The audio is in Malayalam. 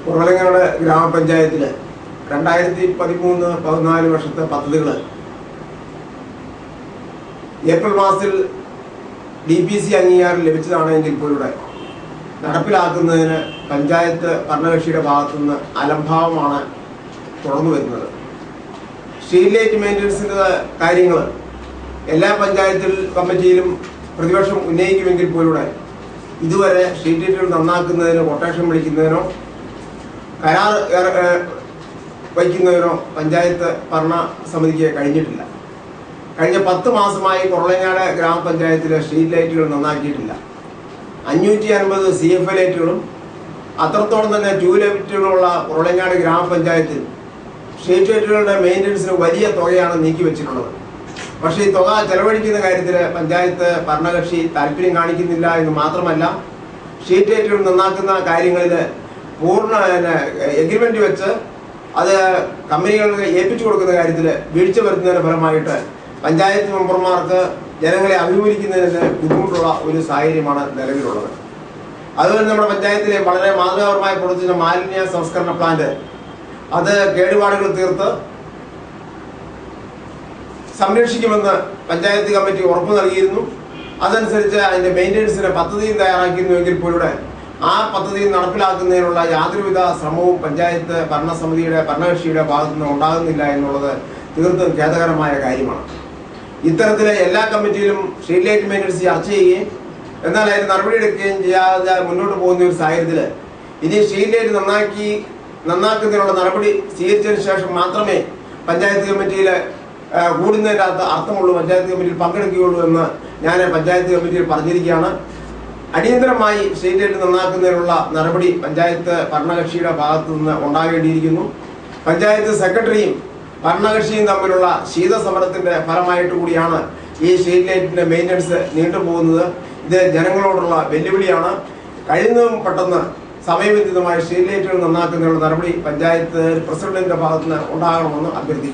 കുറവലങ്ങാട് ഗ്രാമപഞ്ചായത്തിൽ 2013-14 വർഷത്തെ പദ്ധതികൾ ഏപ്രിൽ മാസത്തിൽ DPC അംഗീകാരം ലഭിച്ചതാണെങ്കിൽ പോലും നടപ്പിലാക്കുന്നതിന് പഞ്ചായത്ത് ഭരണകക്ഷിയുടെ ഭാഗത്തുനിന്ന് അലംഭാവമാണ് തുടർന്നു വരുന്നത്. സ്ട്രീറ്റ് ലൈറ്റ് മെയിൻ്റനൻസിൻ്റെ കാര്യങ്ങൾ എല്ലാ പഞ്ചായത്തിൽ കമ്മിറ്റിയിലും പ്രതിപക്ഷം ഉന്നയിക്കുമെങ്കിൽ പോലും ഇതുവരെ സ്ട്രീറ്റ് ലൈറ്റുകൾ നന്നാക്കുന്നതിനോ കൊട്ടേഷൻ വിളിക്കുന്നതിനോ കരാർ വയ്ക്കുന്നതിനോ പഞ്ചായത്ത് ഭരണസമിതിക്ക് കഴിഞ്ഞിട്ടില്ല. കഴിഞ്ഞ 10 മാസമായി കുറവലങ്ങാട് ഗ്രാമപഞ്ചായത്തിലെ സ്ട്രീറ്റ് ലൈറ്റുകൾ നന്നാക്കിയിട്ടില്ല. 550 CF ലൈറ്റുകളും അത്രത്തോളം തന്നെ 2 ലൈറ്റുകളുള്ള കുറവലങ്ങാട് ഗ്രാമപഞ്ചായത്തിൽ സ്ട്രീറ്റ് ലൈറ്റുകളുടെ മെയിൻ്റനൻസിന് വലിയ തുകയാണ് നീക്കിവെച്ചിട്ടുള്ളത്. പക്ഷേ ഈ തുക ചെലവഴിക്കുന്ന കാര്യത്തിൽ പഞ്ചായത്ത് ഭരണകക്ഷി താല്പര്യം കാണിക്കുന്നില്ല എന്ന് മാത്രമല്ല, സ്ട്രീറ്റ് ലൈറ്റുകൾ നന്നാക്കുന്ന കാര്യങ്ങളിൽ പൂർണ്ണ എഗ്രിമെന്റ് വെച്ച് അത് കമ്പനികൾക്ക് ഏൽപ്പിച്ചു കൊടുക്കുന്ന കാര്യത്തിൽ വീഴ്ച വരുത്തുന്നതിന് ഫലമായിട്ട് പഞ്ചായത്ത് മെമ്പർമാർക്ക് ജനങ്ങളെ അഭിമുഖീകരിക്കുന്നതിന് ബുദ്ധിമുട്ടുള്ള ഒരു സാഹചര്യമാണ് നിലവിലുള്ളത്. അതുപോലെ നമ്മുടെ പഞ്ചായത്തിലെ വളരെ മാതൃകാപരമായി പ്രവർത്തിച്ച മാലിന്യ സംസ്കരണ പ്ലാന്റ് അത് കേടുപാടുകൾ തീർത്ത് സംരക്ഷിക്കുമെന്ന് പഞ്ചായത്ത് കമ്മിറ്റി ഉറപ്പു നൽകിയിരുന്നു. അതനുസരിച്ച് അതിൻ്റെ മെയിൻ്റനൻസിന് പദ്ധതിയും തയ്യാറാക്കിയിരുന്നുവെങ്കിൽ പോലും ആ പദ്ധതി നടപ്പിലാക്കുന്നതിനുള്ള യാതൊരുവിധ ശ്രമവും പഞ്ചായത്ത് ഭരണകക്ഷിയുടെ ഭാഗത്തുനിന്ന് ഉണ്ടാകുന്നില്ല എന്നുള്ളത് തീർത്തും ഖേദകരമായ കാര്യമാണ്. ഇത്തരത്തിലെ എല്ലാ കമ്മിറ്റിയിലും സ്ട്രീറ്റ് ലൈറ്റ് മെയിൻ്റനൻസ് ചർച്ച ചെയ്യുകയും എന്നാൽ അതിന് നടപടിയെടുക്കുകയും ചെയ്യാതെ മുന്നോട്ട് പോകുന്ന ഒരു സാഹചര്യത്തിൽ ഇനി സ്ട്രീറ്റ് ലൈറ്റ് നന്നാക്കുന്നതിനുള്ള നടപടി സ്വീകരിച്ചതിന് ശേഷം മാത്രമേ പഞ്ചായത്ത് കമ്മിറ്റിയിൽ കൂടുന്നതിൻ്റെ അർത്ഥമുള്ളൂ, പഞ്ചായത്ത് കമ്മിറ്റിയിൽ പങ്കെടുക്കുകയുള്ളൂ എന്ന് ഞാൻ പഞ്ചായത്ത് കമ്മിറ്റിയിൽ പറഞ്ഞിരിക്കുകയാണ്. അടിയന്തരമായി സ്ട്രീറ്റ് ലൈറ്റ് നന്നാക്കുന്നതിനുള്ള നടപടി പഞ്ചായത്ത് ഭരണകക്ഷിയുടെ ഭാഗത്തു നിന്ന് ഉണ്ടാകേണ്ടിയിരിക്കുന്നു. പഞ്ചായത്ത് സെക്രട്ടറിയും ഭരണകക്ഷിയും തമ്മിലുള്ള ശീതസമരത്തിന്റെ ഫലമായിട്ട് കൂടിയാണ് ഈ സ്ട്രീറ്റ് ലൈറ്റിന്റെ മെയിൻ്റനൻസ് നീണ്ടുപോകുന്നത്. ഇത് ജനങ്ങളോടുള്ള വെല്ലുവിളിയാണ്. കഴിയുന്നതും പെട്ടെന്ന് സമയബന്ധിതമായി സ്ട്രീറ്റ് ലൈറ്റുകൾ നന്നാക്കുന്നതിനുള്ള നടപടി പഞ്ചായത്ത് പ്രസിഡന്റിന്റെ ഭാഗത്തുനിന്ന് ഉണ്ടാകണമെന്ന് അഭ്യർത്ഥിക്കുന്നു.